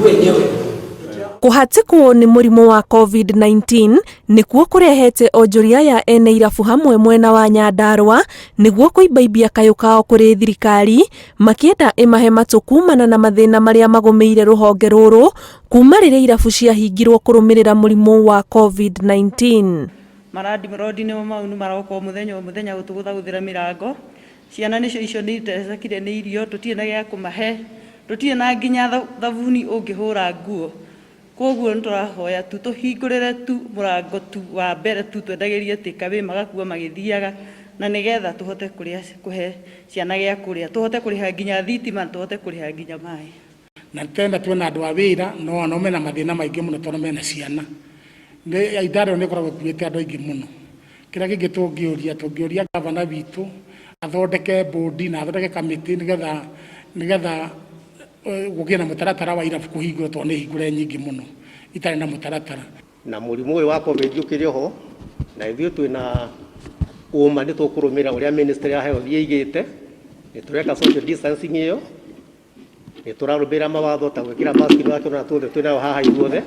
wenyewe. Kuhatikwo ni murimu wa COVID-19 nikuo kurehete onjoria ya ene irabu hamwe mwena wa Nyandarua niguo kuibaibia kayo kao kuri thirikari makienda imahe matukumana na mathina maria magomeire ruhonge ruru kuma riria irabu ciahingirwo kurumirira murimu wa COVID-19. Maradi mirodi ni maunu maroko muthenya gutuguthaguthira mirango ciana nicio icio ni itecekire ni irio tutie na gya kumahe tutie na nginya thavuni ungihura nguo. Koguo nturahoya tu tuhingurire tu murango tu wa mbere tu twendagirie tikabe magakua magithiaga na nigetha tuhote kuria kuhe ciana gya kuria tuhote kuriha nginya thitima tuhote kuriha nginya mai na tenda twena andu a wira no mena mathina maingi muno tono mena ciana ne idaro ne koragwo kuite andu aingi muno kira kingi tungioria gavana witu athondeke bodi na athondeke kamiti nigetha gugia na mutaratara wa irabu kuhingwo to ne hingure nyingi muno itari na mutaratara na murimu uyu wa covid ukiri ho na ithuĩ twina uma ni tukurumira uria ministry ya health igite ni tureka social distancing iyo ni turarubira mawatho ta gwikira mask na tuna tuothe twina haha ithuothe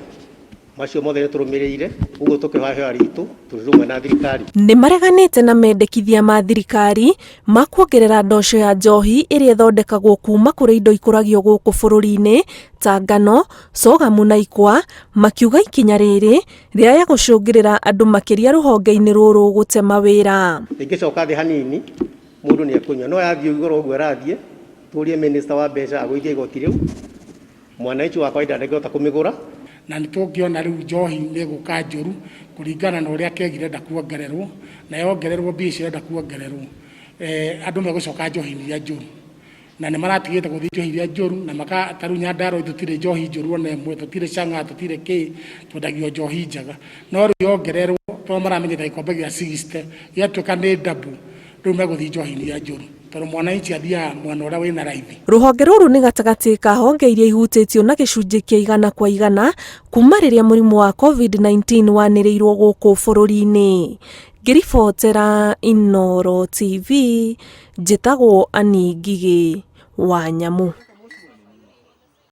macio mothe ni turumirire uguo tukihoya ritu turumwe na thirikari ni mareganite na mendekithia ma thirikari makuongerera ndosho ya njohi iria thondekagwo kuma kuri indo ikuragio guku bururi-ini ta ngano cogamu na ikwa makiuga ikinya riri ria ya gucungirira andu makiria ruhonge-ini ruru gute mawira ingicoka thi hanini mundu ni akunywa no yathie igoro uguo rathie turie minister wa mbeca agwithie igoti riu mwananchi wa kawaida ndangihota kumigura na nitukiona riu njohi ni guka njuru kuringana na uria kegire ndakuongererwo na yongererwo mbica irenda kuongererwo andu megucoka njohi iria njuru na ni maratigite guthii njohi iria njuru na makataru Nyandarua tutire njohi njuru ona imwe tutire canga tutire ki twendagio njohi njega no riu yongererwo to maramenyete ikombe gia 60 yatuika ni double riu meguthii njohi iria njuru toro mwananchi athia mwana uria wina raithi ruhonge ruru ni gatagati ka honge iria ihutitio na gicunji kia 100% kuma riria murimu wa COVID-19 wanirirwo guku bururi-ini. Ngiribotera Inooro TV njitagwo Ani Ngigi wa Nyamu.